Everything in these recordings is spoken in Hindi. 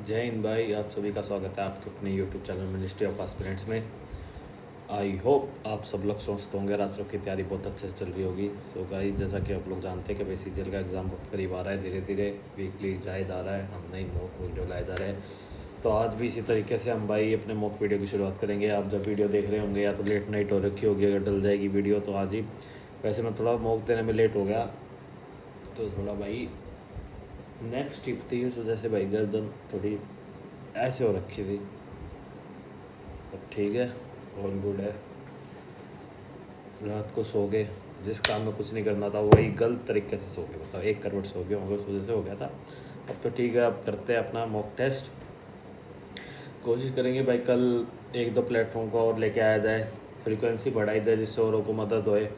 जय हिंद भाई, आप सभी का स्वागत है आपके अपने YouTube channel ministry of aspirants में। आई होप आप सब लोग स्वस्थ होंगे और आप सबकी तैयारी बहुत अच्छे से चल रही होगी। सो गाइस, जैसा कि आप लोग जानते हैं कि भाई सीजीएल का एग्ज़ाम बहुत करीब आ रहा है, धीरे धीरे वीकली जाए जा रहा है, हम नई मॉक वीडियो लाए जा रहे हैं। तो आज भी इसी तरीके से हम भाई अपने मॉक वीडियो की शुरुआत करेंगे। आप जब वीडियो देख रहे होंगे या तो लेट नाइट हो रखी होगी, अगर डल जाएगी वीडियो तो आज ही। वैसे मैं थोड़ा मॉक देने में लेट हो गया, तो थोड़ा भाई नेक्स्ट टिप थी, इस वजह से भाई गर्दन थोड़ी ऐसे हो रखी थी। अब ठीक है, ऑल गुड है। रात को सो गए, जिस काम में कुछ नहीं करना था वही गलत तरीके से सो गए, बताओ। एक करवट सो गए होंगे, उस वजह से हो गया था। अब तो ठीक है, अब करते हैं अपना मॉक टेस्ट। कोशिश करेंगे भाई कल एक दो प्लेटफॉर्म को और लेके आया जाए, फ्रीक्वेंसी बढ़ाई जाए, जिससे औरों को मदद होए।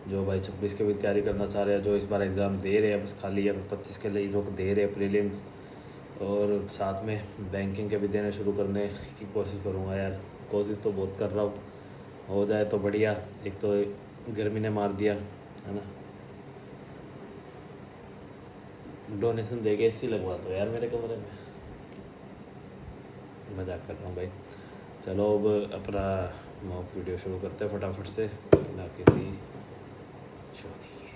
जो भाई 26 की भी तैयारी करना चाह रहे हैं, जो इस बार एग्ज़ाम दे रहे हैं बस खाली, या फिर 25 के लिए जो दे रहे हैं प्रीलिम्स, और साथ में बैंकिंग के भी देने शुरू करने की कोशिश करूँगा यार। कोशिश तो बहुत कर रहा हूँ, हो जाए तो बढ़िया। एक तो गर्मी ने मार दिया है ना। डोनेशन दे के एसी लगवा दो यार मेरे कमरे में, मजाक कर रहा हूँ भाई। चलो अब अपना मॉक वीडियो शुरू करते हैं फटाफट से, बिना किसी चोरी के।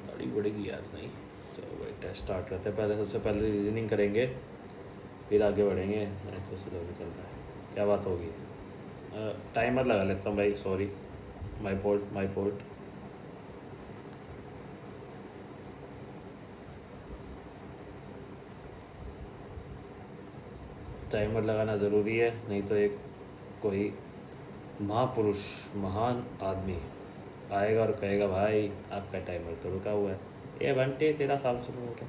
दाढ़ी बढ़ेगी यार नहीं। चलो भाई टेस्ट स्टार्ट करते हैं। पहले सबसे पहले रीजनिंग करेंगे, फिर आगे बढ़ेंगे। तो स्लो भी चल रहा है, क्या बात होगी। टाइमर लगा लेता हूँ भाई, sorry, my fault my fault. Timer लगाना ज़रूरी है, नहीं तो एक कोई महापुरुष, महान आदमी आएगा और कहेगा भाई आपका टाइमर तो रुका हुआ है, ये बंटे तेरा साल शुरू हो गया।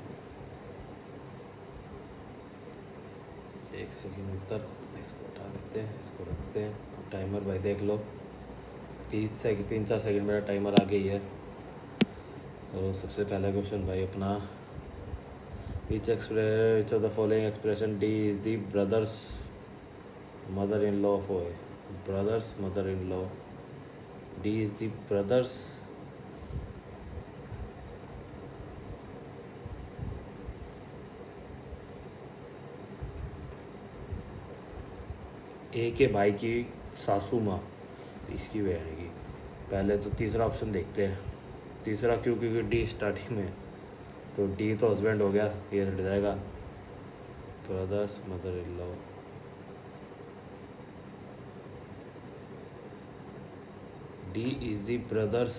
एक सेकंड उत्तर, इसको हटा देते हैं, इसको रखते हैं। टाइमर भाई देख लो, 3-4 सेकंड मेरा टाइमर आ गई है। तो सबसे पहला क्वेश्चन भाई अपना, which of the following expression D is the brothers mother in law of O A. Brothers mother in law, D is the brothers, A के भाई की सासू माँ, इसकी बहन की। पहले तो तीसरा ऑप्शन देखते हैं। तीसरा क्यों, क्योंकि डी स्टार्टिंग में, तो डी तो हस्बैंड हो गया, ये हट जाएगा। Brothers mother in law, D is the brothers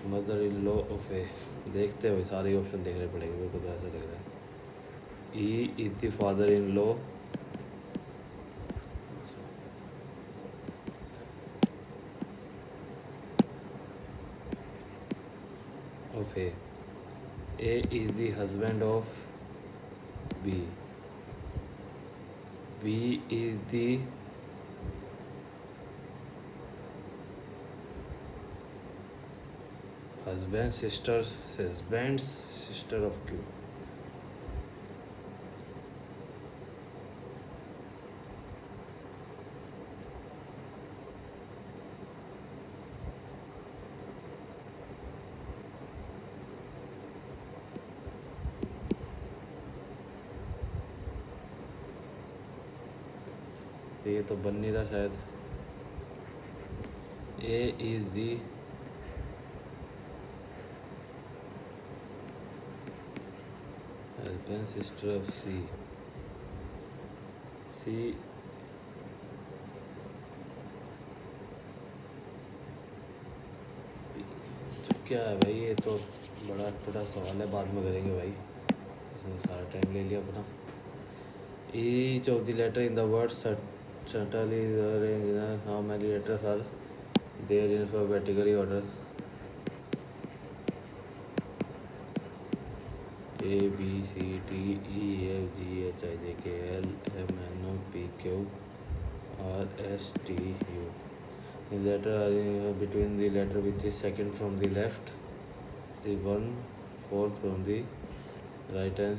mother in law of A. देखते हुए सारे ऑप्शन देखने पड़ेंगे, मेरे को तो ऐसा लग रहा है। E is the father in law of A is the husband of B, B is the husband husband's sister of Q। ये तो बन नहीं रहा शायद। A is the husband sister of C, C क्या है भाई, ये तो बड़ा बड़ा सवाल है, बाद में करेंगे भाई, इसमें सारा टाइम ले लिया अपना। Each of the letter in the word certainly is arranged in how many letters are there in alphabetical order? A B C D E F G H I J K L M N O P Q R S T U. The letter are between the letter which is second from the left, the 1/4 from the right hand,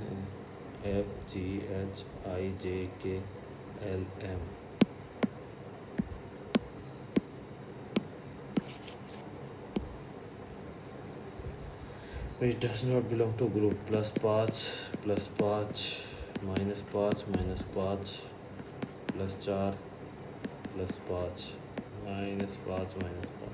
F G H I J K L M। Which does not belong to group +5 +5 -5 -5 +4 +5 -5 -5।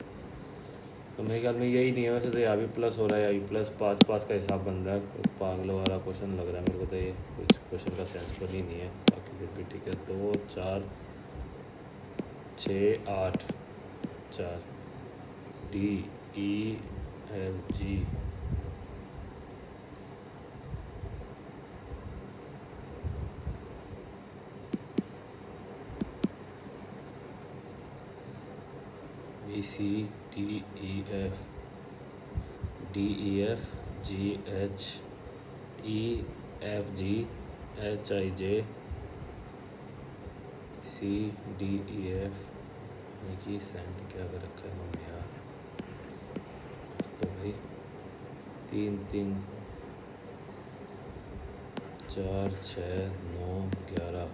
तो मेरे ख्याल में यही नहीं है। वैसे तो यहाँ भी प्लस हो रहा है, यहाँ +5 5 का हिसाब बन रहा है। पागल वाला क्वेश्चन लग रहा है मेरे को तो ये, कुछ क्वेश्चन का सेंस पर ही नहीं है। बाकी फिर भी ठीक है। 2 4 6 8 4 D E F G B C D E F D E F G H E F G H I J C D E F। की सेंड क्या कर रखा है हमने यार। तो भाई 3 3 4 6 9 11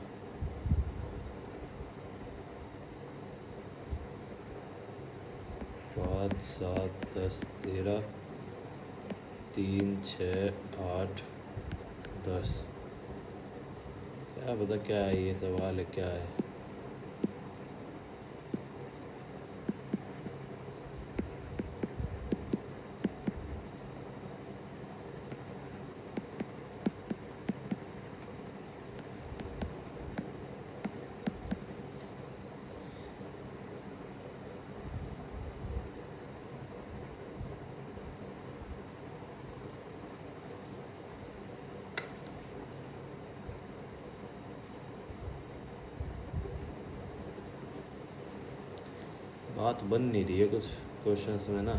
5 7 10 13 3 6 8 10। क्या पता क्या है ये सवाल है, क्या है। बात बन नहीं रही है कुछ क्वेश्चंस में ना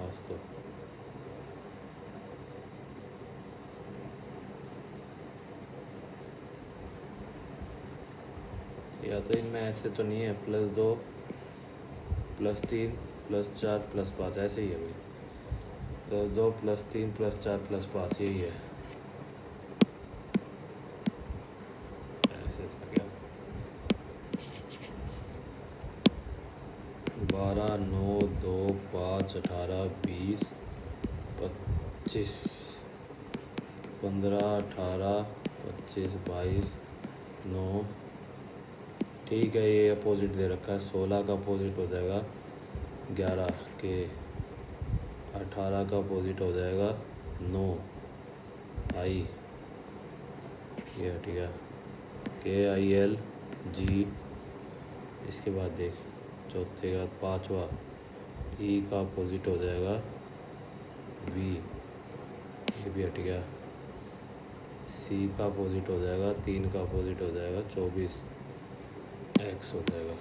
आज तो। या तो इनमें ऐसे तो नहीं है +2 +3 +4 +5 ऐसे ही है भाई। +2 +3 +4 +5 यही है। ऐसे था क्या। 12 9 2 5 18 20 25 15 18 25 22 9। ठीक है, ये अपोजिट दे रखा है। 16 का अपोजिट हो जाएगा 11 के। 18 का अपोजिट हो जाएगा 9 आई। ये हट गया KIL G। इसके बाद देख चौथे का 5वां E का अपोजिट हो जाएगा V। ये भी हट गया। C का अपोजिट हो जाएगा 3 का अपोजिट हो जाएगा 24 X हो जाएगा।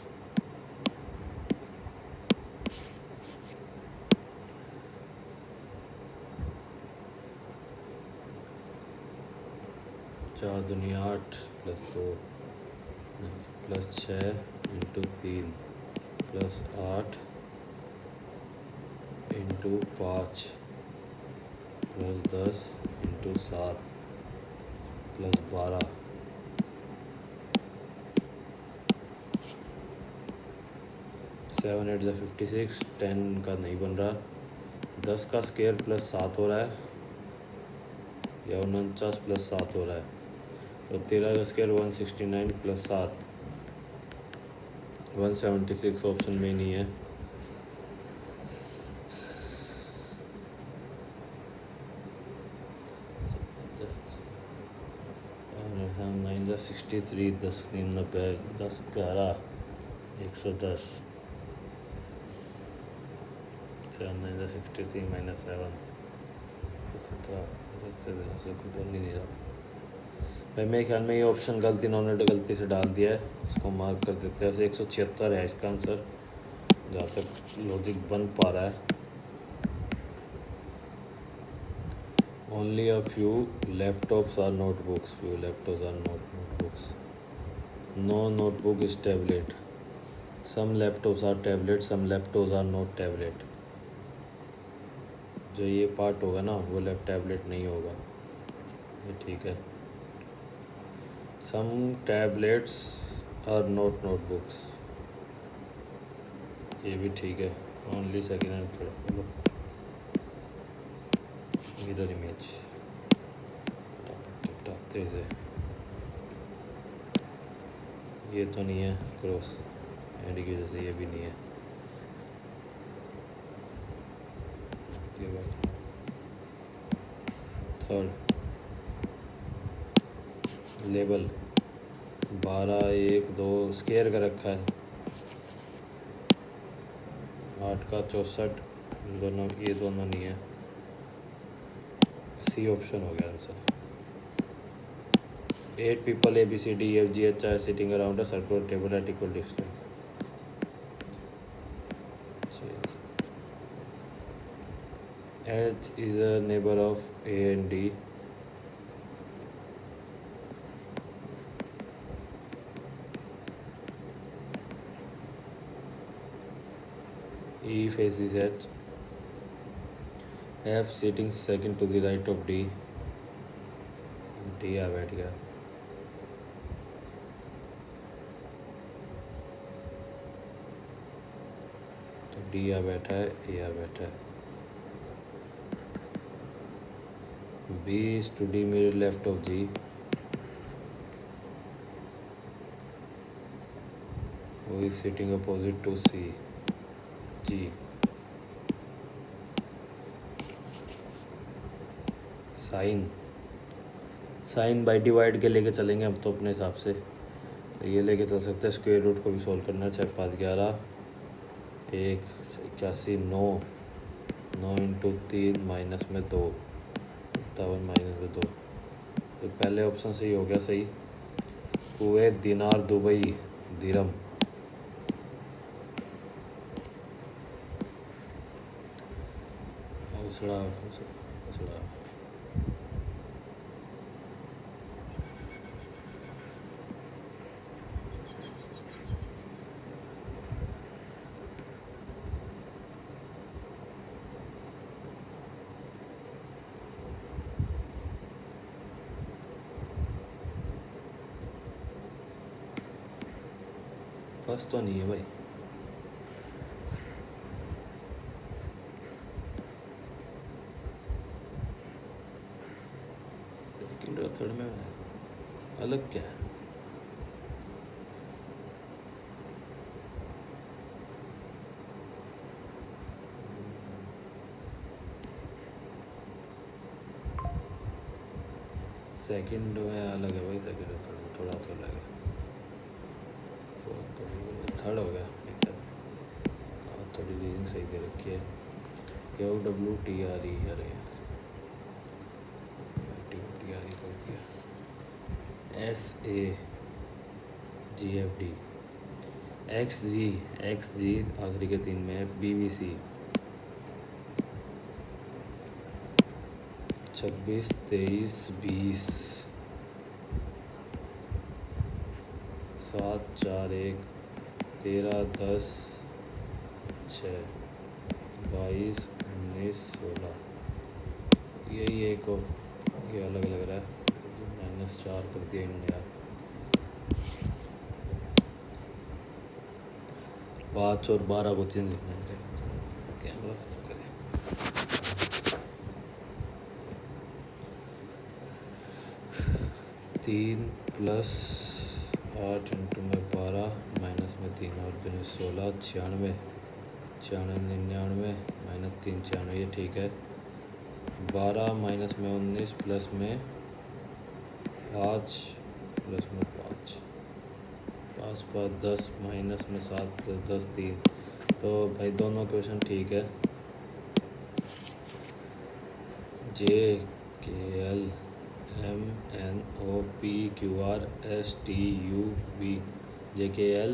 चार दुनिया 8 +2 +6 × 3 +8 × 5 +10 × 7 +12 7 8 × 56 10 का नहीं बन रहा। 10 का स्क्वायर +7 हो रहा है या 49 +7 हो रहा है। तो 13 का स्क्वायर 169 +7 176 ऑप्शन में नहीं है। नाइन 63 10 90 10 11 110 7 9 63 -7 17 10 से कुछ बन ही नहीं रहा भाई। मेरे ख्याल में ये ऑप्शन गलत, इन्होंने गलती से डाल दिया है। इसको मार्क कर देते हैं। 176 है इसका आंसर, जहाँ तक लॉजिक बन पा रहा है। Only a few laptops are notebooks. Few laptops are not notebooks. No notebook is tablet. Some laptops are tablet. Some laptops are not tablet. जो ये पार्ट होगा ना वो टैबलेट नहीं होगा। ये ठीक है। Some tablets are not notebooks. ये भी ठीक है। Only second and third। Mirror image तेज है, ये तो नहीं है क्रॉस एंड की वजह से, ये भी नहीं है। थर्ड लेबल 12 1 2 स्केयर का रखा है, 8 का 64 दोनों, ये दोनों नहीं है। सी ऑप्शन हो गया answer. 8 people A B C D E F G H are sitting around a circular table at equal distance. H is a neighbor of A and D. E faces H. F sitting second to the right of D. D आ बैठ गया। तो D आ बैठा है, A आ बैठा है। B is to D mirror left of G. Who is sitting opposite to C? G. Sign by divide के लेके चलेंगे अब तो अपने हिसाब से, तो ये लेके चल सकते हैं। स्क्वायर रूट को भी सॉल्व करना है। 6 5 11 1 81 9 9 इंटू 3 माइनस में 2 57 माइनस में 2। तो पहले ऑप्शन सही हो गया सही। कुवैत दिनार दुबई दिरहम। उसड़ा फर्स्ट तो नहीं है भाई। सेकंड और थर्ड में अलग क्या है? सेकंड में अलग है भाई, सेकंड और थर्ड थोड़ा तो अलग है। तो थर्ड हो गया। थोड़ी रीडिंग सही दे रखी है। KO W T R E, अरे TR E कर दिया। S A G F D X G आखिरी के 3 में B B C 26 23 20 7 4 1 13 10 6 22 19 16। यही एक और ये अलग लग रहा है। -4 कर दिया इन्होंने यार। 5 और 12 को चेंज करना है कैमरा करें। 3 + 8 इंटू में 12 माइनस में 3 और 3 16 96 96 99 -3 96, ये ठीक है। 12 माइनस में 19 प्लस में 5 प्लस में 5 5 5 10 माइनस में 7 प्लस 10 3। तो भाई दोनों क्वेश्चन ठीक है। JKL MNOPQRSTUV JKL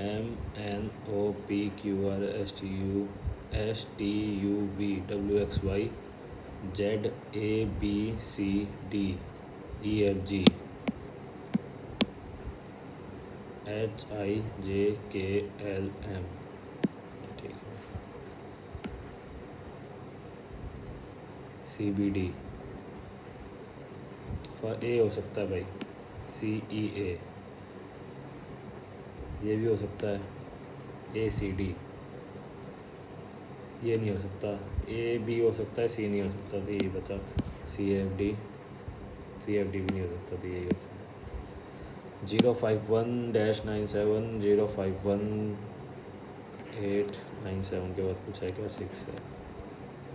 MNOPQRSTUV WXY ZABCD EFG HIJKLM, ठीक है। CBD ए हो सकता है भाई, CEA ये भी हो सकता है, ACD ये नहीं हो सकता, ए बी हो सकता है, सी नहीं हो सकता, तो यही बचा C F D. C F D भी नहीं हो सकता, तो यही ऑप्शन 051-971-051-897 के बाद कुछ है क्या, 6 है,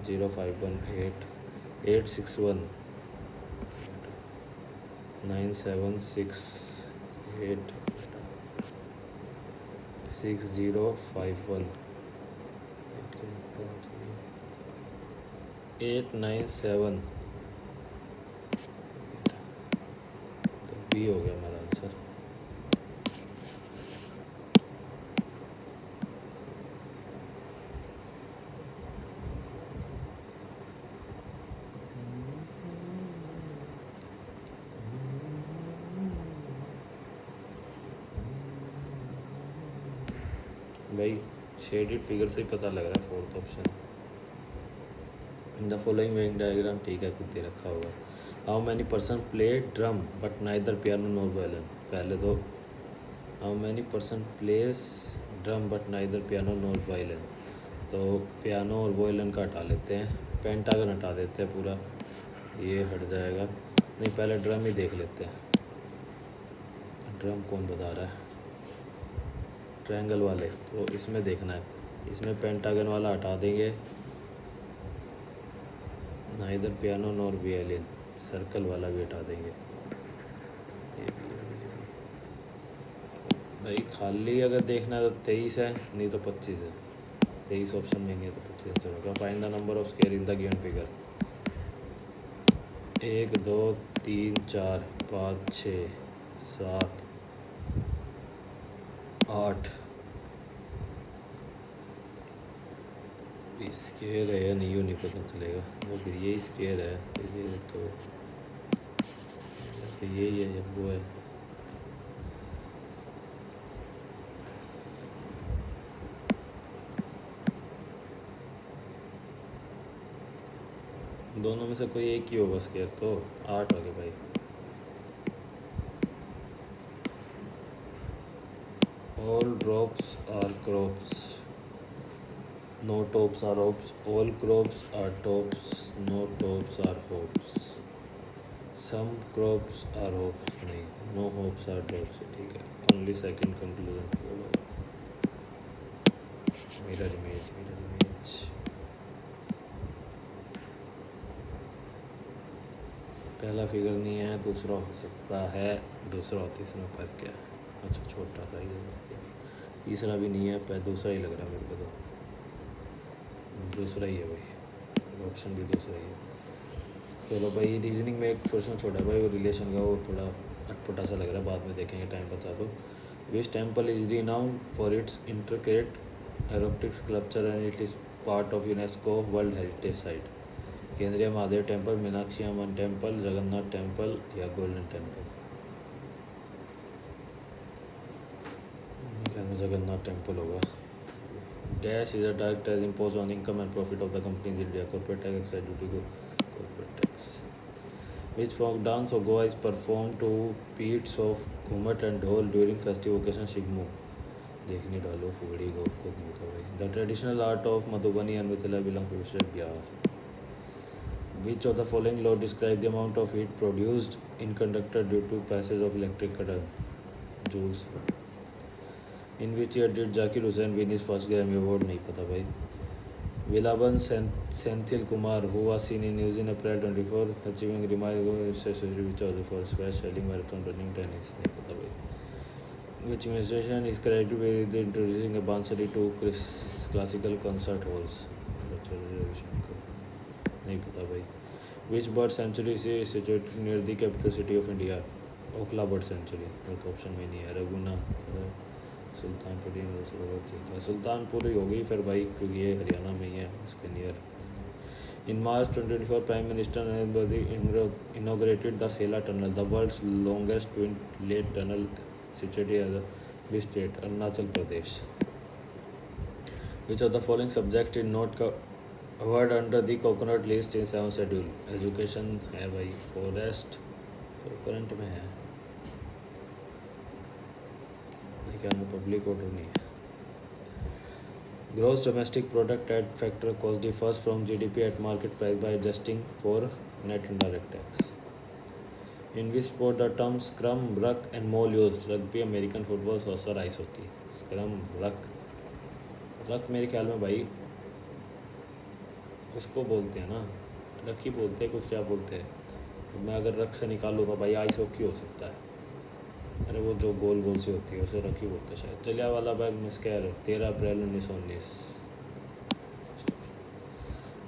051-861-976-86051 897, तो बी हो गया हमारा आंसर। भाई शेडेड फिगर से ही पता लग रहा है, fourth option. In the following Venn diagram, ठीक है, कुछ दे रखा होगा। How many person play drum but neither piano nor violin. पहले तो how many person place drum but neither piano nor violin, तो पियानो और वायलिन का हटा लेते हैं, पेंटागन हटा देते हैं पूरा, ये हट जाएगा। नहीं, पहले ड्रम ही देख लेते हैं। ड्रम कौन बता रहा है, ट्रायंगल वाले, तो इसमें देखना है, इसमें पेंटागन वाला हटा देंगे, neither piano nor violin, circle वाला भी हटा देंगे। भाई खाली अगर देखना है तो 23 है, नहीं तो 25 है। 23 ऑप्शन में नहीं है तो 25 आंसर होगा। Find the number of square in the given figure. 1 2 3 4 5 6 7 8 square है या नहीं, नहीं पता चलेगा, वो फिर यही स्क्वायर है, तो ये तो यही है, जब वो है। दोनों में से कोई एक ही होगा स्क्वायर, तो 8 हो गया भाई। All drops are crops, no tops are hops. All crops are tops, no tops are hops. Some crops are hops, नहीं, no hops are drops, ठीक है। Only second conclusion होगा। mirror image, mirror image। पहला फिगर नहीं है, दूसरा हो सकता है, दूसरा और तीसरा फर्क क्या है, अच्छा छोटा सा ही है। तीसरा भी नहीं है, दूसरा ही लग रहा है मेरे को, तो दूसरा ही है भाई, ऑप्शन भी दूसरा ही है। चलो भाई, रीजनिंग में एक क्वेश्चन छोटा है भाई, वो रिलेशन का, वो थोड़ा अटपटा सा लग रहा है, बाद में देखेंगे, टाइम बचा दो। Which temple is renowned for its intricate erotic sculpture and it is part of UNESCO world heritage site. Kandariya Mahadev temple, Meenakshi Amman temple, Jagannath temple या गोल्डन टेम्पल। जगन्नाथ टेम्पल होगा। Dash is a direct tax impose on income and profit of the companies in India. Corporate tax, excise duty को corporate tax. Which folk dance of Goa is perform to beats of Ghumat and ढोल ड्यूरिंग फेस्टिव ओकेजन शिगमू। देखनी डालो फुगड़ी को नहीं होता भाई। The traditional art of Madhubani and Mithila belong to district Bihar. Which of the following law describe the amount of heat produced in conductor due to passage of electric current? Joules. In which year did Zakir Hussain win his first Grammy Award? नहीं पता भाई। Vilaban Senthil Kumar, who was seen in news in April 24, achieving remarkable success, which was the first best selling marathon running tennis? नहीं पता भाई। Which musician is credited with introducing a bansuri to classical concert halls? नहीं पता भाई। विच बर्ड सेंचुरी से situated near the capital city of India? Okhla bird sanctuary, वो तो ऑप्शन में नहीं है। रघुना, सुल्तानपुर, ठीक है, सुल्तानपुर ही होगी फिर भाई, क्योंकि ये हरियाणा में ही है, उसके near. In March 2024 prime minister Narendra Modi inaugurated the Sela tunnel, the world's longest twin lane tunnel, situated at which state? Arunachal Pradesh. Which of the following subject is not award under the coconut list in 7 schedule? Education है भाई, फॉरेस्ट तो करंट में है, क्या में पब्लिक ऑर्डर नहीं है। Gross domestic product at factor cost differs from GDP at market price by adjusting for net indirect tax. In which sport the terms scrum, ruck and mole used? Rugby, American football, soccer, ice hockey. Scrum, ruck. रक मेरे ख्याल में भाई उसको बोलते हैं ना, रक ही बोलते हैं, कुछ क्या बोलते हैं। तो मैं अगर रक से निकालूँ तो भाई आइस हॉकी हो सकता है। अरे वो जो गोल गोल सी होती है उसे रक ही बोलते हैं शायद। Jallianwala Bagh massacre 13 April 1919।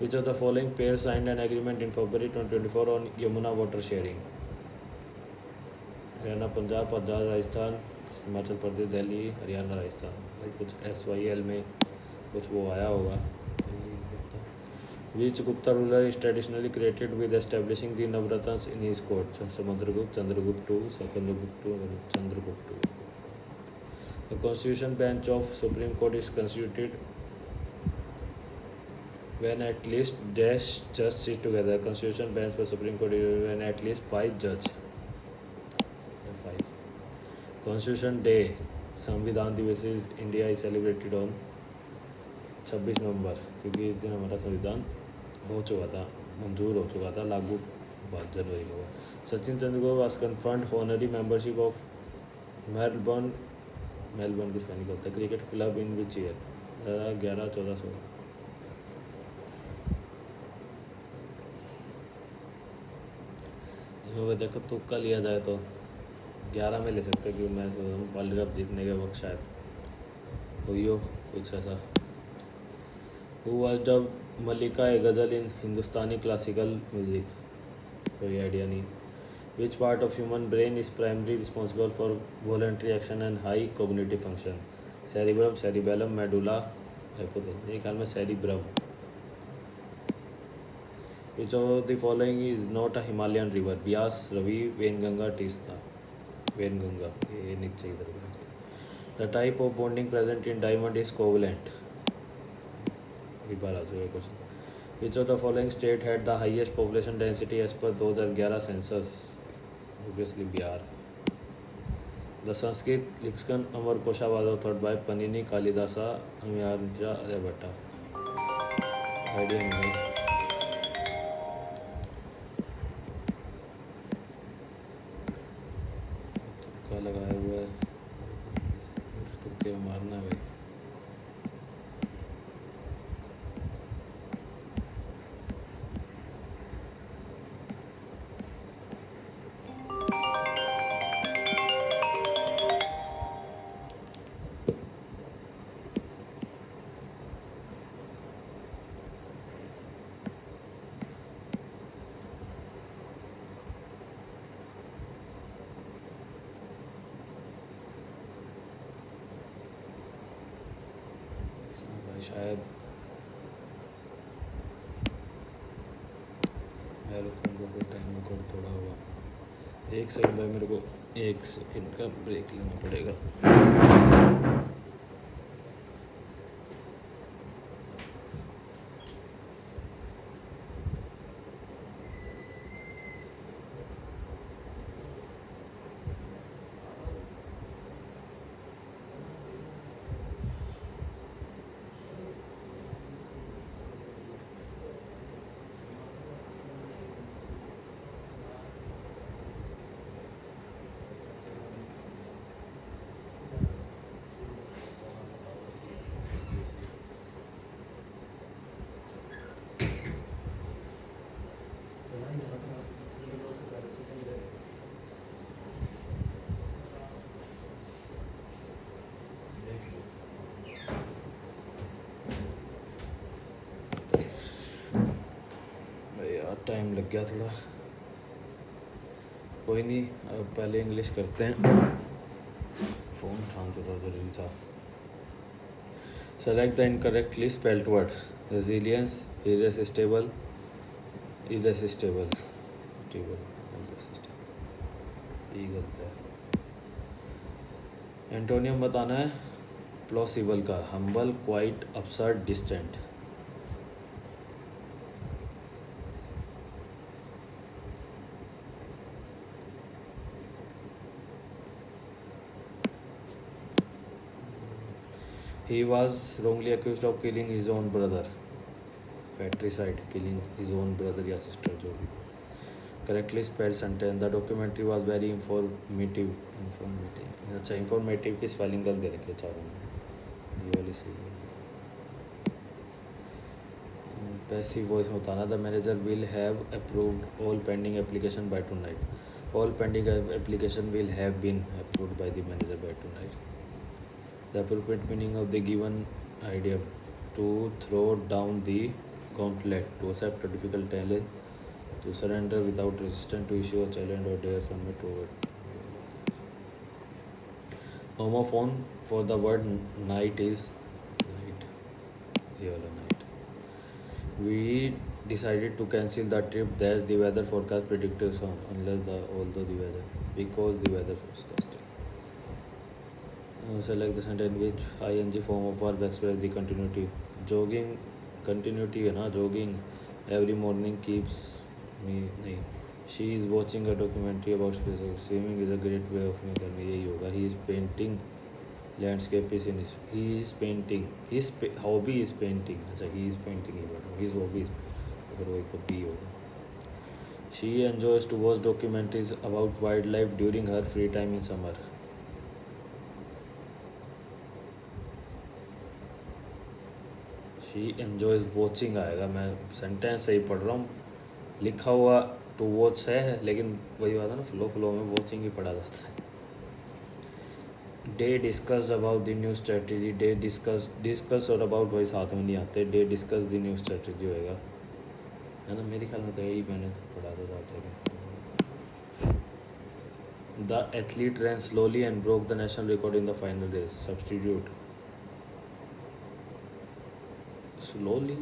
Which of the following pair signed an agreement in February 2024 on Yamuna water sharing? Haryana, Punjab, Punjab Rajasthan, Himachal Pradesh, Delhi, Haryana Rajasthan. भाई कुछ SYL में कुछ वो आया होगा। Which Gupta ruler is traditionally credited with establishing the Navratnas in his court? Samudragupta, Chandragupta II, Sakandagupta II, Chandragupta II. The Constitution Bench of Supreme Court is constituted when at least dash judges sit together. Constitution Bench for Supreme Court is when at least 5 judges. 5. Constitution Day, संविधान दिवस इंडिया is celebrated on 26 नवंबर, क्योंकि इस दिन हमारा संविधान हो चुका था, मंजूर हो चुका था, लागू 5 जनवरी को हुआ। Sachin Tendulkar was confirmed honorary membership of Melbourne की स्पेलिंग होता है cricket club in which year? 11, 14, 16। इसमें देखो तुक्का लिया जाए तो 11 में ले सकते हैं, क्योंकि मैं वर्ल्ड कप जीतने के वक्त शायद हुई हो कुछ ऐसा। Who was dubbed Malika a ghazal in Hindustani classical music? कोई आइडिया नहीं। Which part of human brain is primarily responsible for voluntary action and high cognitive function? Cerebrum, cerebellum, medulla, hypothalamus। मेरे ख्याल में cerebrum। Which of the following is not a Himalayan river? Bias, Ravi, Wainganga, Teesta। Wainganga, ये नीचे इधर। The type of bonding present in diamond is covalent। एक बार आ चुका question. Which of the following state had the highest population density as per 2011 census? Obviously Bihar. The Sanskrit lexicon Amar Kosha was authored by Panini, Kalidasa, Amyarja, Aryabhatta। Idea नहीं है। तुक्का लगाया हुआ है, तुक्के मारना है भाई। शायद मैराथन को कोई टाइम रिकॉर्ड थोड़ा हुआ। 1 सेकंड भाई, मेरे को 1 सेकंड का ब्रेक लेना पड़ेगा। टाइम लग गया थोड़ा, कोई नहीं। अब पहले इंग्लिश करते हैं। फ़ोन उठाना थोड़ा ज़रूरी था। Select the incorrectly spelled word. Resilience, irresistible, irresistible, ये गलत है। एंटोनियम बताना है प्लॉसिबल का। Humble, quite, absurd, distant. He was wrongly accused of killing his own brother. Fratricide, killing his own brother या sister जो भी. Correctly spelled sentence. The documentary was very informative. अच्छा informative की spelling गलत दे रखी है चारों में. ये वाली सही है. Passive voice में होता ना. The manager will have approved all pending application by tonight. All pending application will have been approved by the manager by tonight. The appropriate meaning of the given idiom: to throw down the gauntlet, to accept a difficult challenge, to surrender without resistance, to issue a challenge or dare submit to it. Homophone for the word night is night. ये वाला night. We decided to cancel the trip. That's the weather forecast predicted on although the weather because the weather forecast. Select the sentence in which ing form of verb express the continuity. Jogging continuity है ना. Jogging every morning keeps me नहीं. She is watching a documentary about space. Swimming is a great way of me करने. यही होगा. He is painting landscape is in his. He is painting. His hobby is painting. अच्छा he is painting ही बोलो. His hobby is अगर वही तो B होगा. She enjoys to watch documentaries about wildlife during her free time in summer. She enjoys watching आएगा. मैं सेंटेंस सही पढ़ रहा हूँ. लिखा हुआ टू वॉच है लेकिन वही बात है ना, फ्लो में वॉचिंग ही पढ़ा जाता है. Day discuss about the new strategy. Day discuss और अबाउट वही साथ में नहीं आते. Day discuss the new strategy होएगा है ना. मेरे ख्याल में तो यही मैंने पढ़ा था जाते. The athlete ran slowly and broke the national record in the final race. Substitute slowly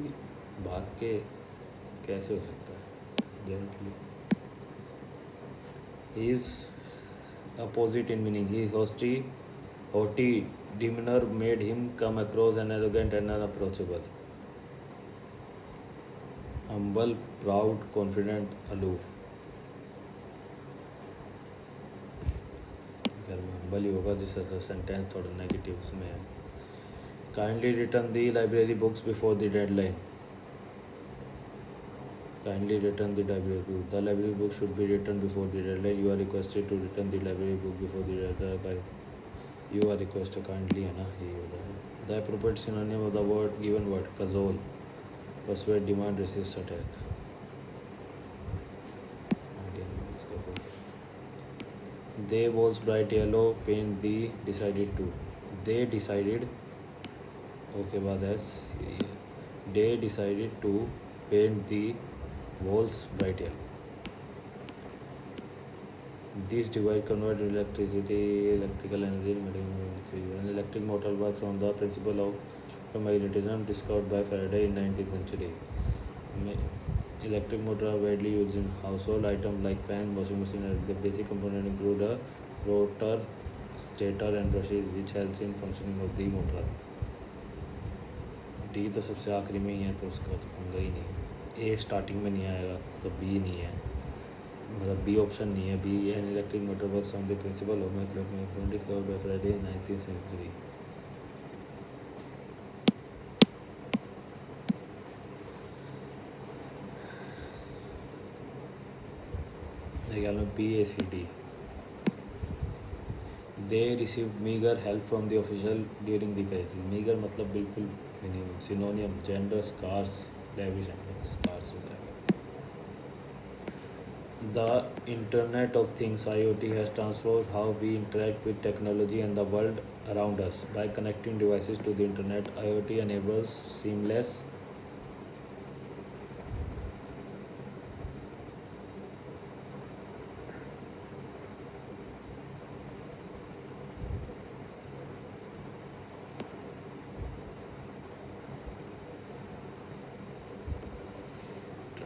भाग के कैसे हो सकता है. Gently. He is opposite in meaning. He haughty demeanor made him come across an arrogant and unapproachable. Humble, proud, confident, aloof. अगर में humble ही होगा जिससे सेंटेंस थोड़ा नेगेटिव उसमें है. Kindly return the library books before the deadline. Kindly return the library book. The library book should be returned before the deadline. You are requested to return the library book before the deadline. You are requested kindly है ना. ये होगा. The appropriate synonym of the word given word cajole. Persuade, demand, resist, attack. They was bright yellow. Paint the decided to. They decided. Okay बाद एस. They decided to paint the walls bright yellow. This device convert electrical energy an electric motor works on the principle of magnetism discovered by Faraday in 19th century. Electric motor are widely used in household items like fan, washing machine. The basic components include a rotor, stator and brushes which helps in functioning of the motor. D तो सबसे आखिरी में ही है तो उसका तो पंगा ही नहीं है. ए स्टार्टिंग में नहीं आएगा तो बी नहीं है. मतलब बी ऑप्शन नहीं है. B an electric motor works on the principle of discovered by Faraday 19th century. मेरे ख्याल में B A C D. They received meagre help from the official during the crisis. Meagre मतलब बिल्कुल synonym. Gender scarce lavish scarce हो जाएगा. The internet of things IoT has transformed how we interact with technology and the world around us. By connecting devices to the internet IoT enables seamless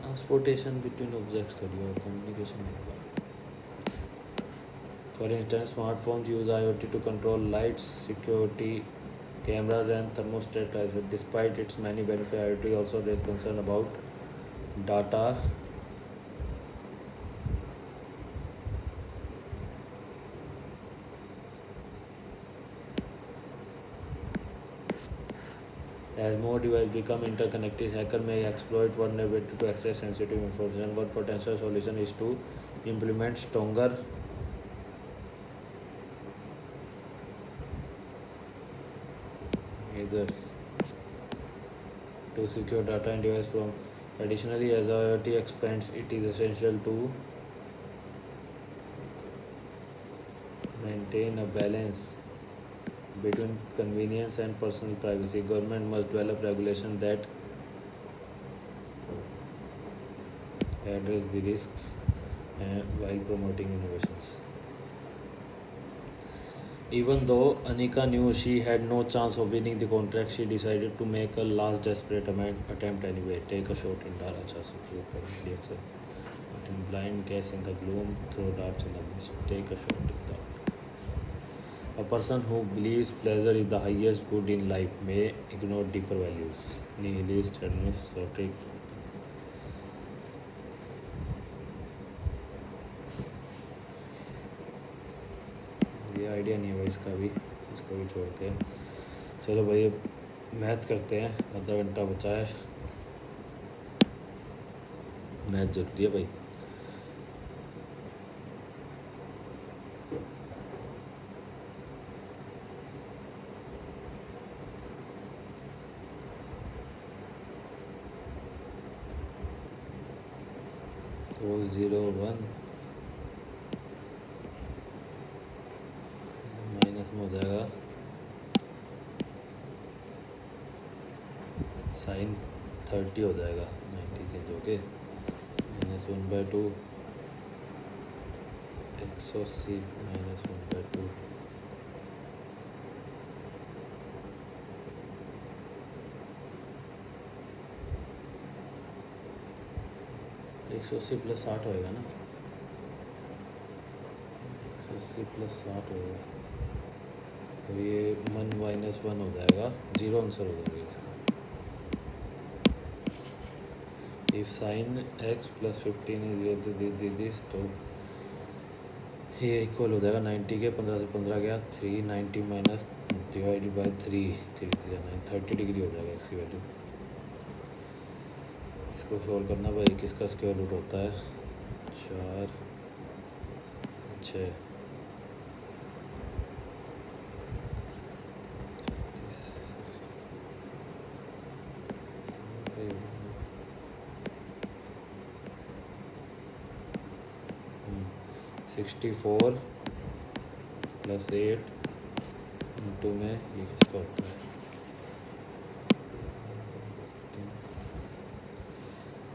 transportation between objects or communication. For instance, smartphones use IoT to control lights, security cameras and thermostat. Despite its many benefits, IoT also raises concern about data As more devices become interconnected, hacker may exploit vulnerability to access sensitive information. One potential solution is to implement stronger measures to secure data and device from. Additionally, as IoT expands, it is essential to maintain a balance between convenience and personal privacy. Government must develop regulation that address the risks while promoting innovations. Even though Anika knew she had no chance of winning the contract, she decided to make a last desperate attempt anyway. Take a shot in Dara Chasukh. But in blind guess in the gloom, throw darts in the mist. Take a shot in the. A person who believes pleasure is the highest good in life may ignore deeper values. Nihilist, hedonist, sotic. ये आइडिया नहीं है भाई इसका भी, इसको भी छोड़ते हैं. चलो भाई मैथ करते हैं, आधा घंटा बचा है. मैथ जरूरी है भाई. cos 0 1 माइनस में हो जाएगा साइन 30 हो जाएगा 90 चेंज होके -1/2 180 -1/2 180 + 60 होएगा ना. 180 + 60 होगा तो ये 1 - 1 हो जाएगा. 0 आंसर हो जाएगा इसका. If sine x + 15 is equal to this तो ये इक्वल हो जाएगा 90 के. 15 से 15 गया 3. 90 माइनस डिवाइडेड बाई 3 30 डिग्री हो जाएगा इसकी वैल्यू. इसको सॉल्व करना भाई. किसका स्क्वायर रूट होता है 4 6 64 + 8 इंटू में ये किसका होता है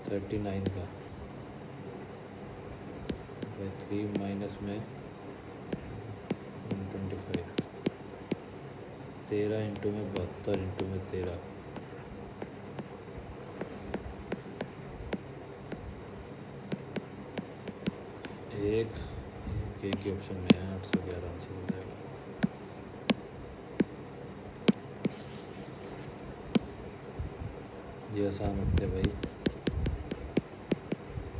39 का 3 माइनस में 125 13 इंटू में 72 इंटू में 13 एक ही ऑप्शन में है. 811 आंसर हो जाएगा. ये आसान होते हैं भाई.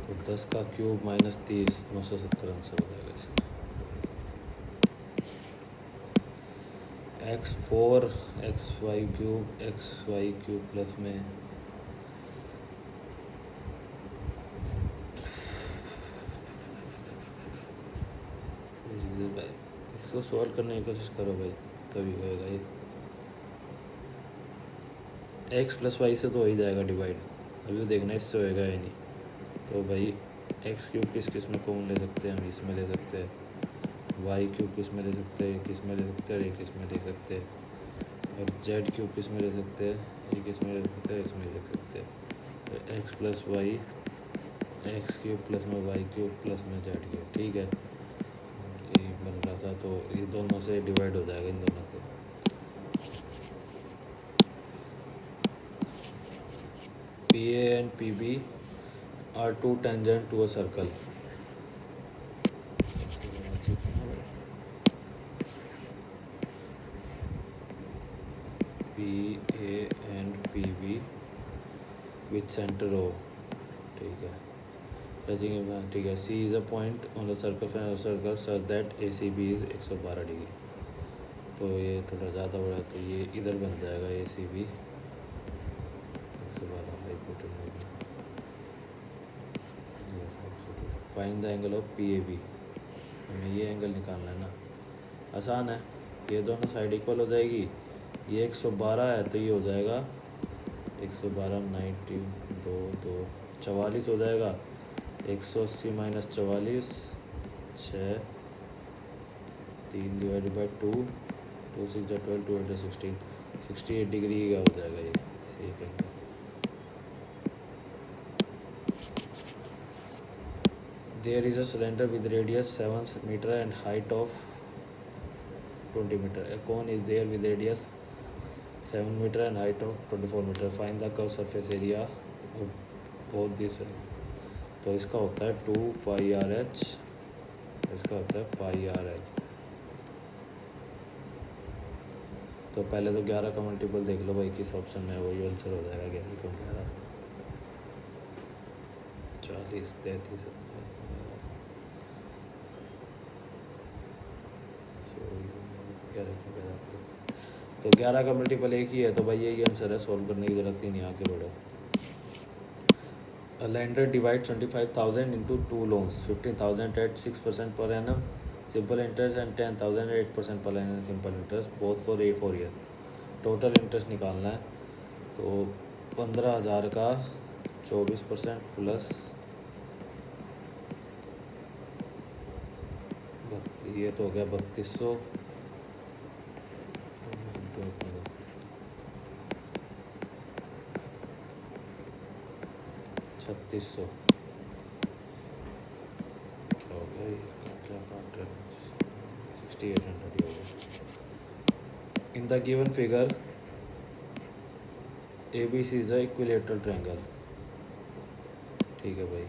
तो 10 का क्यूब -30 970 आंसर हो जाएगा इसका. x4 xy³ प्लस में इसको सॉल्व करने की कोशिश करो भाई तभी होएगा ये. x + y से तो हो ही जाएगा डिवाइड. अभी तो देखना इससे होएगा या नहीं. तो भाई x³ किस में कॉमन ले सकते हैं हम. इसमें ले सकते हैं. y³ किस में ले सकते हैं. किस में ले सकते हैं. ये किस में ले सकते हैं. और z³ किस में ले सकते हैं. ये किस में ले सकते हैं. इसमें ले सकते हैं. तो x + y x³ प्लस में y³ प्लस में z³. ठीक है ये बन रहा था. तो ये दोनों से डिवाइड हो जाएगा इन दोनों से. PA and PB are two tangent to a circle. PA and PB with center O. ठीक है. ठीक है. C is a point on the circle such that ACB is 112 degree. तो ये थोड़ा ज़्यादा बड़ा तो ये इधर बन जाएगा ACB find the angle of P A B, हमें ये एंगल निकालना है ना, आसान है। ये दोनों साइड इक्वल हो जाएगी, ये 112 है तो ये हो जाएगा 112 90 2 2 44 हो जाएगा, 180 माइनस 44 6 3 डिवाइडेड बाई 2 2 6 12 2 8 16 68 डिग्री का हो जाएगा ये, ठीक है। There is a cylinder with radius 7 meter and height of 20 meter. A cone is there with radius 7 meter and height of 24 meter. Find the curved surface area of both these. तो इसका होता है 2 पाई आर एच, इसका होता है पाई आर एच। तो पहले तो 11 का मल्टीपल देख लो भाई, किस ऑप्शन में वही आंसर हो जाएगा। 11 को 11 40 33 तो 11 का मल्टीपल एक ही है, तो भाई यही आंसर है, सॉल्व करने की ज़रूरत ही नहीं, आगे बढ़ो। A lender divides 25,000 into 2 loans, 15,000 at 6% per annum simple interest and 10,000 at 8% per annum simple interest, both for A4 year। Total interest निकालना है, तो 15,000 का 24% प्लस ये तो हो गया 3200 3600 क्या हो गया, क्या काट रहे हैं, 6800 हो गया। इन the given figure ABC is a equilateral triangle, ठीक है भाई।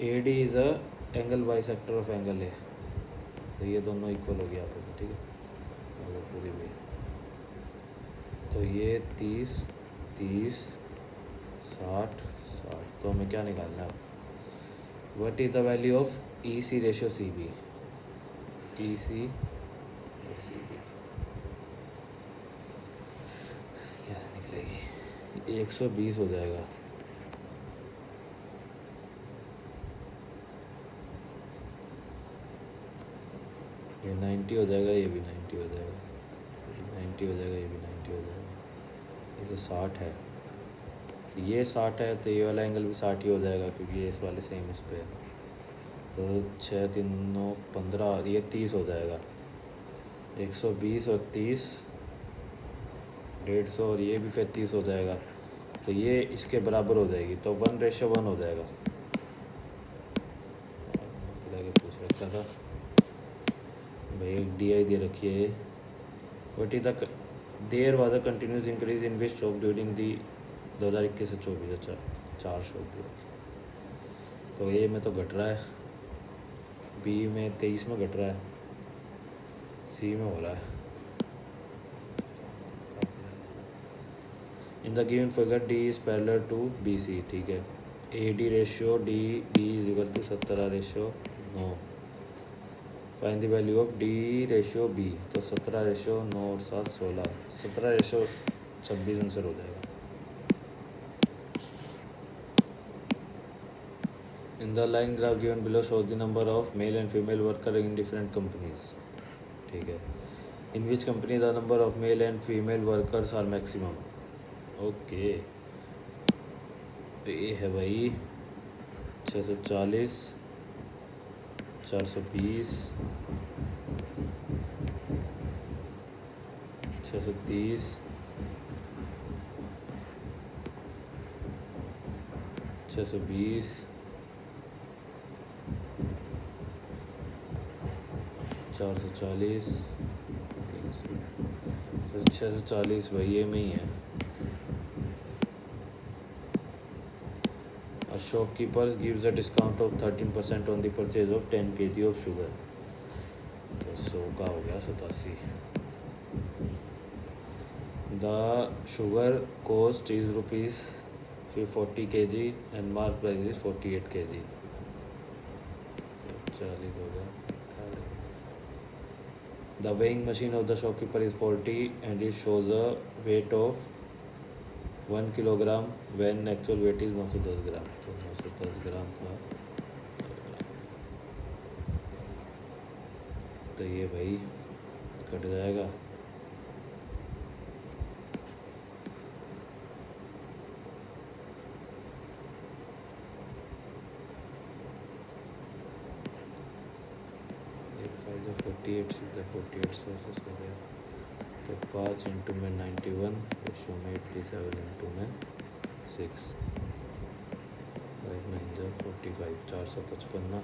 AD is a angle bisector of angle A, तो ये दोनों इक्वल हो गया आपस में, ठीक है। पूरी भाई तो ये 30 30 60 60, तो हमें क्या निकालना है अब, what is the value of EC ratio CB, EC CB क्या निकलेगी, 120 हो जाएगा। ये 90 हो जाएगा, ये भी 90 हो जाएगा, 90 हो जाएगा, ये भी 90 हो जाएगा, ये तो 60 है, तो ये 60 है, तो ये वाला एंगल भी 60 ही हो जाएगा, क्योंकि ये इस वाले सेम इस पे है। तो 6 3 9 15, ये 30 हो जाएगा, 120 और 30 150, और ये भी फिर 30 हो जाएगा, तो ये इसके बराबर हो जाएगी, तो 1:1 हो जाएगा। पूछ रखा था भाई, एक DI दे रखी है। What is the there was a continuous increase in which shop during the 2021 से 24, अच्छा 4 शॉप दी, तो A में तो घट रहा है, B में 23 में घट रहा है, C में हो रहा है। In the given figure D is parallel to BC, ठीक है। AD ratio D is equal to 17:9। Find the value of D ratio B, तो 17:9 और 7 16, 17:26 आंसर हो जाएगा। In the line graph given below show the number of male and female worker in different companies, ठीक है। In which company the number of male and female workers are maximum, okay. तो ये है भाई 640 420 630 620 440 तो 640 भाई ये में ही है। A shopkeeper gives a discount of 13% on the purchase of 10 kg of sugar, तो 100 का हो गया 87। The sugar cost is rupees 40 kg and mark price is 48 kg, 40 हो गया। The weighing machine of the shopkeeper is 40 and it shows a weight of 1 kilogram when actual weight is 910 ग्राम। तो 910 ग्राम था, तो ये भाई कट जाएगा। एक 48 सीधा 48 सोर्सेस हो गया, तो 5 इंटू में 91 रेशो में 87 इंटू में 6 5 9 45 455 ना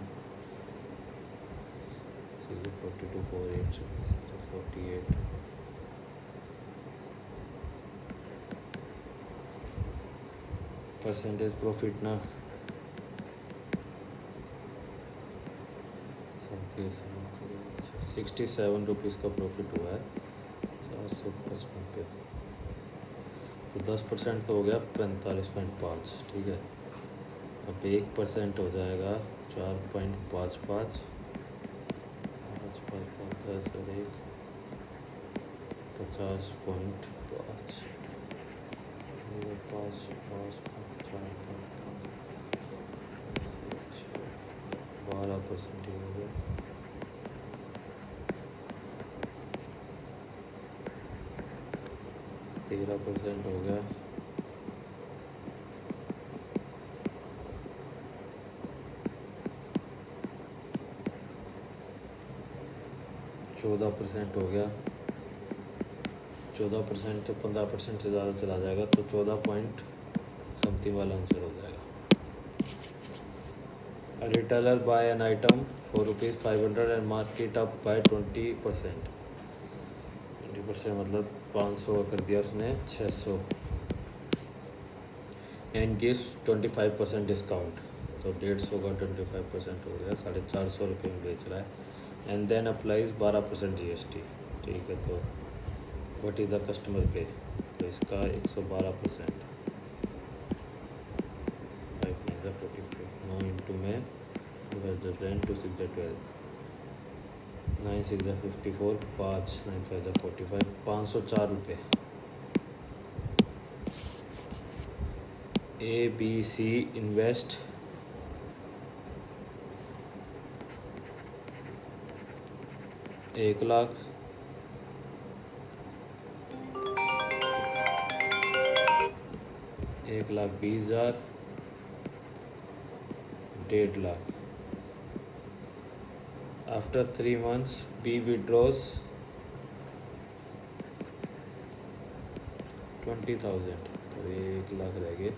सीधे 42 48 तो 48 परसेंटेज प्रॉफिट ना 67 रुपीज़ का प्रॉफिट हुआ है 455 पे। तो 10% तो हो गया 45.5, ठीक है। अब 1% हो जाएगा 4.55 5 10 और 1 50.5 5 5 12% हो गया। तेरह % हो गया। चौदह % हो गया। 14% तो 15% से ज़्यादा चला जाएगा, तो 14 पॉइंट समथिंग वाला आंसर हो जाएगा। A retailer buy an item for ₹500 and mark it up by 20%। 20% मतलब 500 कर दिया उसने 600 and gives 25% डिस्काउंट, तो 150 का 25% हो गया 450 रुपये में बेच रहा है। एंड देन अप्लाइज 12% GST, ठीक है। तो व्हाट इज द कस्टमर पे, तो इसका 112%। 5 9 45 9 इंटू में 10 2 6 12 9 6 54 5 9 5 45 504 रुपये। ABC invest 1 lakh, 1,20,000, 1.5 lakh. After 3 months B withdraws 20,000, तो ये 1 लाख रह गए।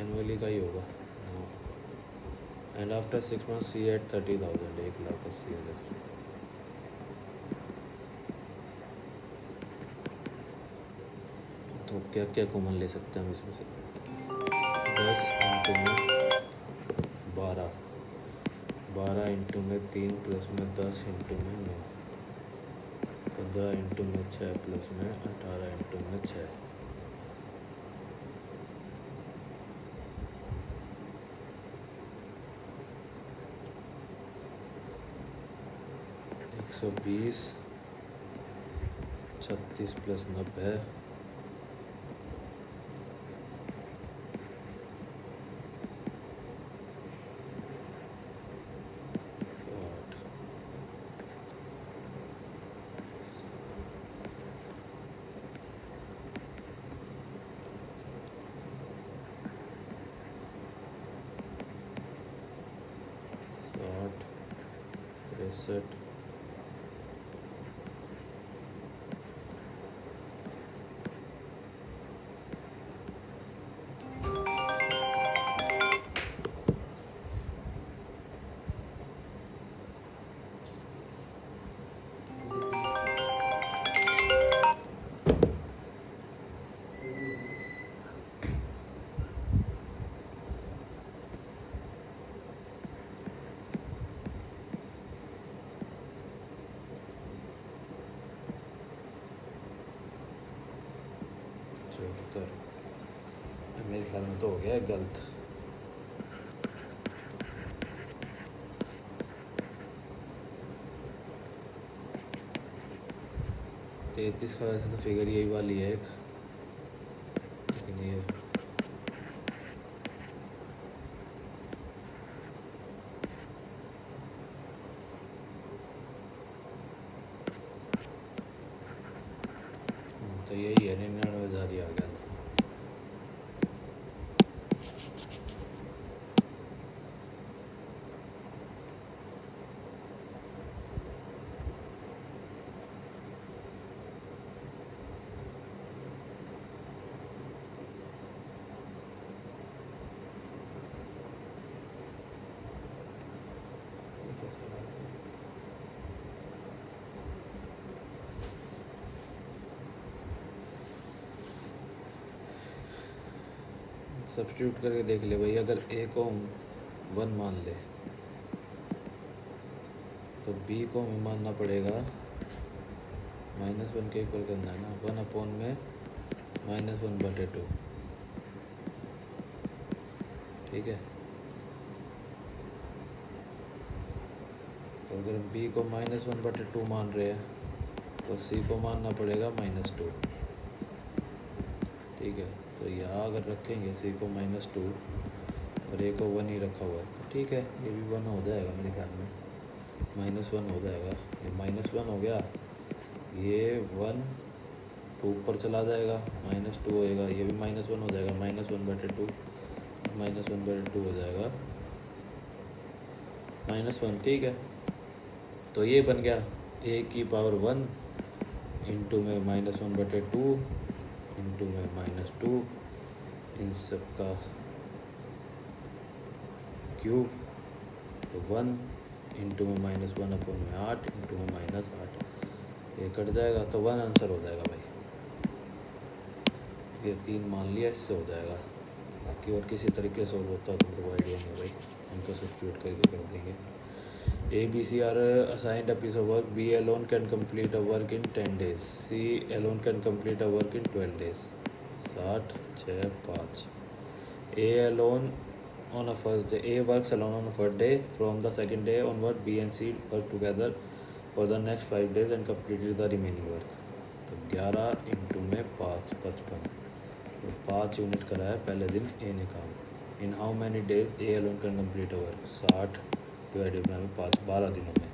एनुअली का ही होगा। And after 6 months C at 30,000, 1,80,000। तो क्या क्या कॉमन ले सकते हैं हम इसमें से? 10 इंटू में 12, 12 इंटू में 3 प्लस में 10 इंटू में 9, 15 इंटू में 6 प्लस में 18 इंटू में 6। एक 120, 36 प्लस 90, 63। मेरे ख्याल में तो हो गया गलत। 33 का वैसे तो फिगर यही वाली है एक, लेकिन ये तो यही है 99,000 ही आ गया आंसर। सब्स्टिट्यूट करके देख ले भाई, अगर ए को 1 मान ले तो बी को हमें मानना पड़ेगा -1 के इक्वल करना है ना, 1 में -1/2, ठीक है। तो अगर बी को -1/2 मान रहे हैं तो सी को मानना पड़ेगा -2, ठीक है। तो यहाँ अगर रखेंगे सी को -2 और ए को 1 ही रखा हुआ है तो ठीक है, ये भी 1 हो जाएगा मेरे ख्याल में, -1 हो जाएगा। ये -1 हो गया, ये 1 2 ऊपर चला जाएगा, -2 होएगा, ये भी -1 हो जाएगा, -1/2 -1/2 हो जाएगा -1, ठीक है। तो ये बन गया ए की पावर 1 इंटू में -1/2 इंटू में -2, इन सब का क्यूब, तो 1 इंटू में -1/8 इंटू में -8, ये कट जाएगा तो 1 आंसर हो जाएगा भाई। ये 3 मान लिया, इससे हो जाएगा। बाकी और किसी तरीके से सॉल्व होता है तो मेरे को आइडिया नहीं भाई, हम तो सब्स्टिट्यूट करके कर देंगे। A, B, C are assigned a piece of work. B alone can complete a work in 10 days. C alone can complete a work in 12 days. 60, 6, 5. A alone on a first day. A works alone on a first day. From the second day onward, B and C work together for the next 5 days and completed the remaining work. तो 11 इंटू में 5, 55, तो 5 यूनिट कराया पहले दिन ए ने काम। In how many days A alone can complete a work? 60 divided by 5, 12 दिनों में।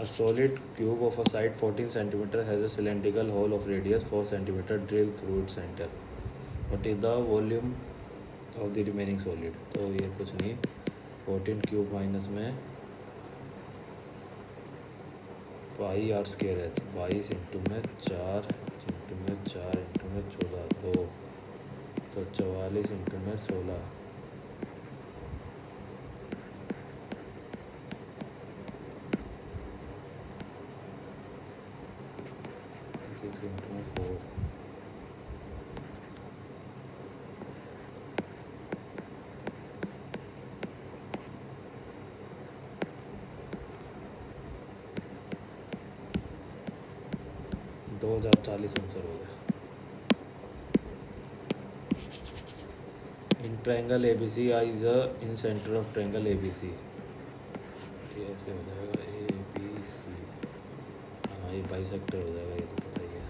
A solid cube of a side 14 cm has a cylindrical hole of radius 4 cm drilled through its center. What is the volume of the remaining solid? तो ये कुछ नहीं, 14 क्यूब माइनस में पाई आर स्केयर है, 22 इंटू में 4 इंटू में 4 इंटू में 14, 2, तो 44 इंटू में 16, 6 इंटू में 4, दो 2040 आंसर हो गया। In triangle A B C I is incentre of triangle A B C, ये ऐसे हो जाएगा ए बी सी, हाँ ये बाइसेक्टर हो जाएगा, ये तो पता ही है।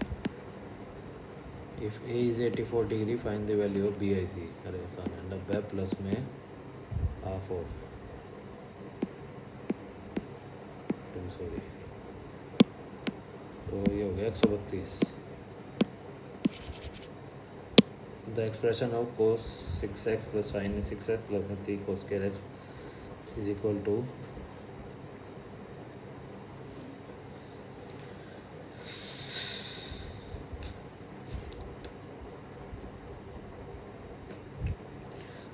If A is 84 degree find the value of B I C, अरे आसान है, नब्बे प्लस में हाफ ऑफ, सॉरी, तो ये हो गया 132। The expression of cos 6x plus sin 6x plus में 3 cos square x is equal to,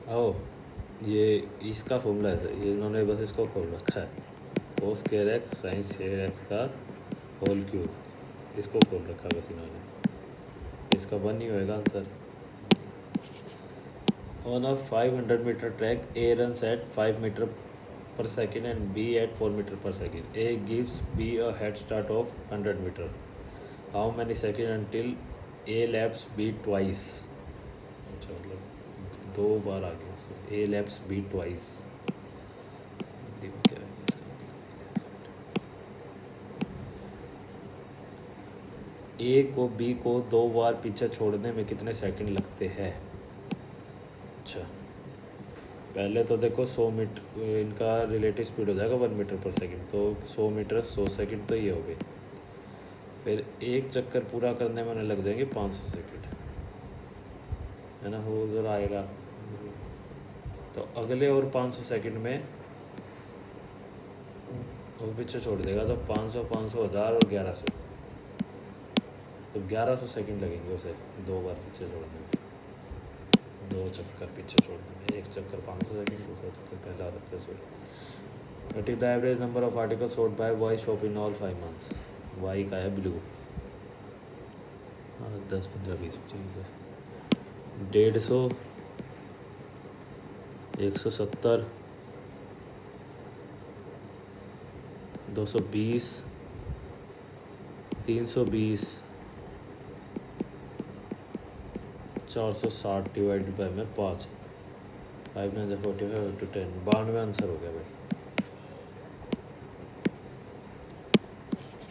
आओ ये इसका फॉर्मूला है, ये इन्होंने बस इसको खोल रखा है, cos square x sin square x का होल क्यूब, इसको खोल रखा बस इन्होंने, इसका 1 ही होएगा answer. On a 500 meter track, A runs at 5 meter per second and B at 4 meter per second. A gives B a head start of 100 meter. How many seconds until A laps B twice? अच्छा मतलब 2 बार आ गया, so A laps B twice. देखो क्या है इसका, ए को बी को 2 बार पीछे छोड़ने में कितने सेकंड लगते हैं। अच्छा, पहले तो देखो 100 मीटर इनका रिलेटिव स्पीड हो जाएगा 1 मीटर पर सेकंड, तो 100 मीटर 100 सेकंड तो ये हो गए। फिर एक चक्कर पूरा करने में लग जाएंगे 500 सेकंड, है ना, वो उधर आएगा। तो अगले और 500 सेकंड में वो पीछे छोड़ देगा, तो 500 500 1000 और 1100, तो 1100 सेकंड लगेंगे उसे 2 बार पीछे छोड़ने में, 2 चक्कर पीछे छोड़ने में। एक चक्कर 500 सेकंड, दूसरा चक्कर 1000 second. What is the average number of articles sold by Y shop in all 5 months. Y का है ब्लू, हाँ 10 15 20 ठीक है। 150, 170, 220, 320, 460 डिवाइडेड बाय में 5, 5 9 45 to 10, 92 आंसर हो गया भाई।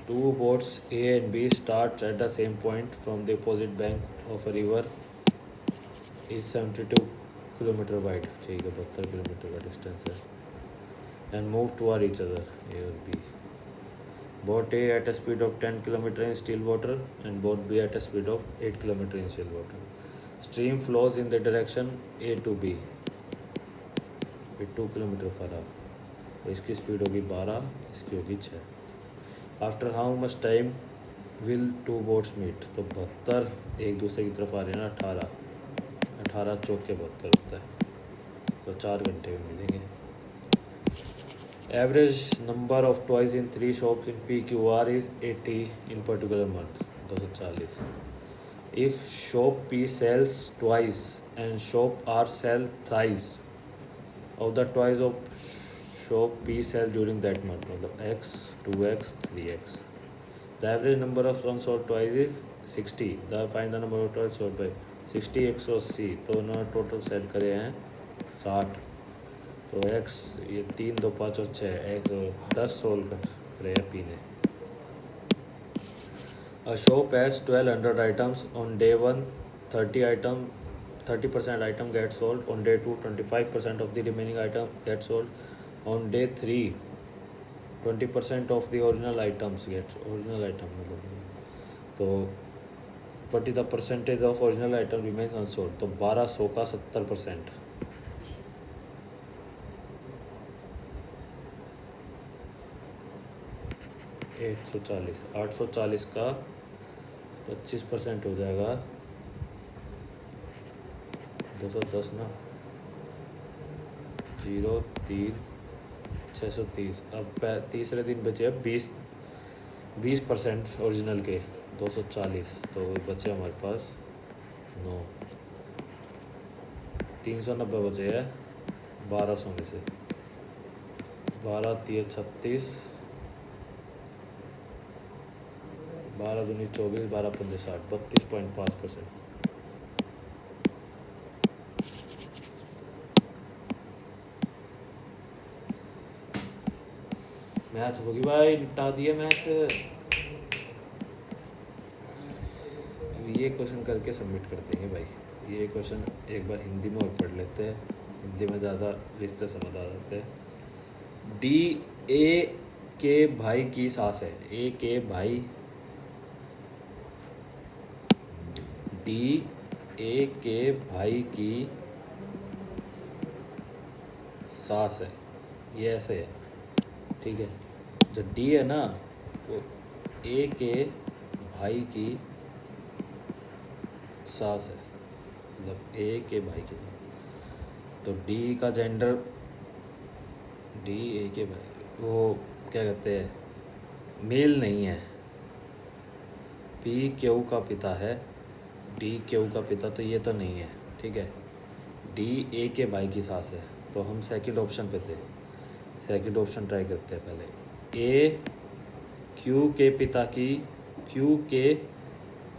2 boats A and B start at the same point from the opposite bank of a river is 72 kilometre wide, ठीक है 72 किलोमीटर का डिस्टेंस है, and move toward each other A और B. Boat A at a speed of 10 km in still water and boat B at a speed of 8 km in still water. Stream flows in the direction A to B with 2 km per hour. तो इसकी स्पीड होगी 12, इसकी होगी 6। After how much time will 2 boats meet, तो 72 एक दूसरे की तरफ आ रहे हैं ना, 18 चौक के 72 होता है, तो 4 घंटे में मिलेंगे। Average number of toys in 3 shops in PQR is 80 in particular month, 240। If shop P sells twice and shop R sell thrice of the toys of shop P sell during that month, मतलब X 2X 3X। The average number of unsold toys is 60, the find the number of toys sold by 60 180, तो उन्होंने टोटल सेट करे हैं 60, तो X ये 3 2 5 और 6 एक 10 सोल्ड करे हैं P ने। A shop has 1200 items on day 1, 30% item gets sold on day 2, 25% of the remaining item gets sold on day 3, 20% of the original items gets original item मतलब, तो 40 the percentage of original item remains unsold, तो 1200 का 70%, आठ सौ चालीस का 25% हो जाएगा 210 ना, 0 3 630। अब तीसरे दिन बचे अब 20% ओरिजिनल के 240, तो बचे हमारे पास 9, 390 बचे हैं 1200 में से, 12 3 36, 12 दूनी 24, 12 15 60, 32.5%। मैथ होगी भाई, निपटा दिए मैथ। अब ये क्वेश्चन करके सबमिट कर देंगे भाई। ये क्वेश्चन एक बार हिंदी में और पढ़ लेते हैं, हिंदी में ज़्यादा रिश्ते समझ आ जाते हैं। डी ए के भाई की सास है, ए के भाई, डी ए के भाई की सास है, ये ऐसे है, ठीक है। जो डी है ना वो ए के भाई की सास है, मतलब ए के भाई की सास, तो डी का जेंडर, डी ए के भाई वो क्या कहते हैं, मेल नहीं है। पी क्यू का पिता है, डी क्यू का पिता, तो ये तो नहीं है, ठीक है। डी ए के भाई की सास है, तो हम सेकंड ऑप्शन पे थे, सेकंड ऑप्शन ट्राई करते हैं पहले। ए क्यू के पिता की, क्यू के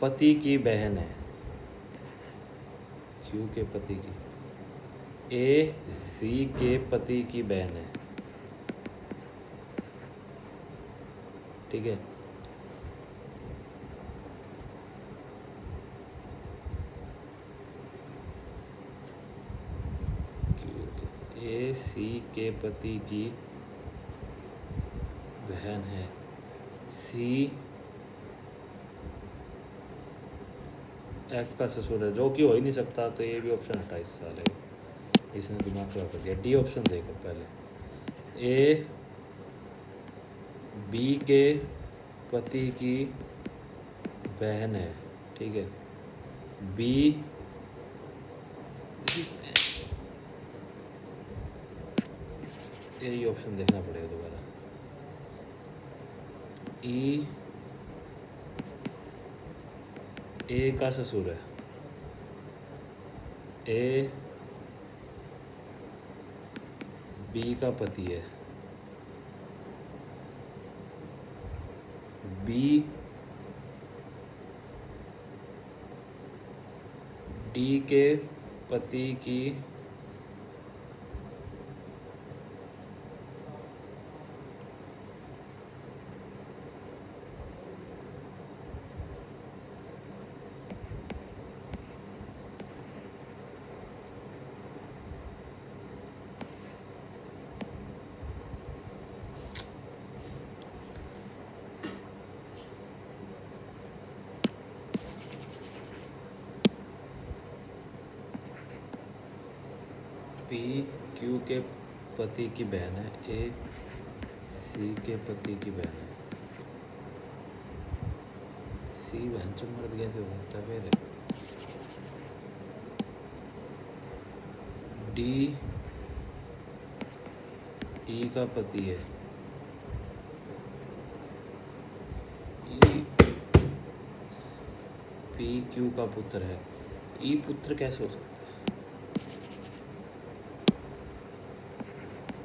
पति की बहन है, क्यू के पति की, ए सी के पति की बहन है, ठीक है। सी के पति की बहन है। सी एफ का ससुर है, जो कि हो ही नहीं सकता, तो ये भी ऑप्शन 28 साल है। इसने दिमाग खराब कर दिया। डी ऑप्शन देखो पहले। ए बी के पति की बहन है, ठीक है। बी यही ऑप्शन देखना पड़ेगा दोबारा। ई ए का ससुर है। ए बी का पति है। बी डी के पति की पी क्यू के पति की बहन है। ए सी के पति की बहन है। सी बहन से मर गया तो होता फिर। डी ई का पति है। ई पी क्यू का पुत्र है। ई पुत्र कैसे हो सकता है?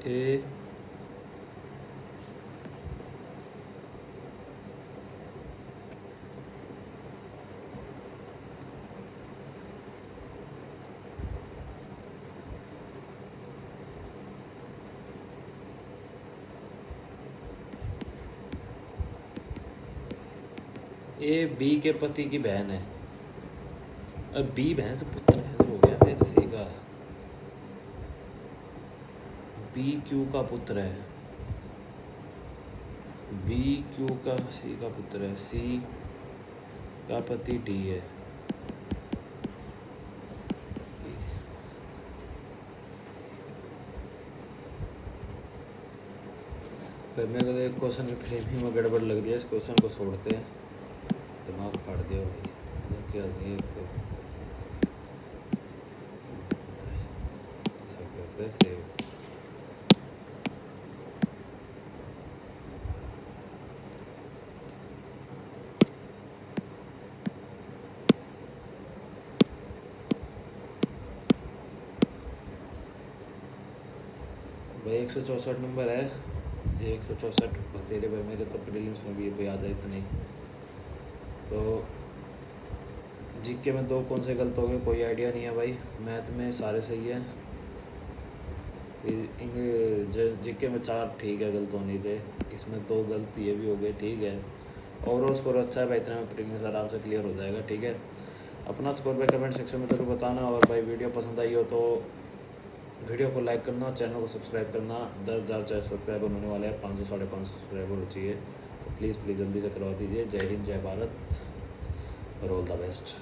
ए ए बी के पति की बहन है। अब बी बहन से पुत्र कैसे हो गया फिर? सी का बी क्यू का पुत्र है। बी क्यू का सी का पुत्र है। सी का पति डी है। फिर मेरे को एक क्वेश्चन की फ्रेमिंग में गड़बड़ लग रही है। इस क्वेश्चन को छोड़ते हैं, दिमाग फाड़ दिया भाई। क्या ये करते सेव। भाई 164 नंबर है। ये 164 तेरे भाई, मेरे तो प्रीलिम्स में भी याद है इतनी। तो जीके में 2 कौन से गलत हो गए कोई आइडिया नहीं है भाई। मैथ में सारे सही है। जीके में 4 ठीक है, गलत होने थे। इसमें 2 गलत ये भी हो गए, ठीक है। ओवरऑल स्कोर अच्छा है भाई, इतना में प्रीलिम्स आराम से क्लियर हो जाएगा, ठीक है। अपना स्कोर भाई कमेंट सेक्शन में जरूर बताना। और भाई वीडियो पसंद आई हो तो वीडियो को लाइक करना, चैनल को सब्सक्राइब करना। 10,000 सब्सक्राइबर होने वाले हैं, 500 साढ़े 500 सब्सक्राइबर चाहिए, तो प्लीज़ जल्दी से करवा दीजिए। जय हिंद, जय भारत और ऑल द बेस्ट।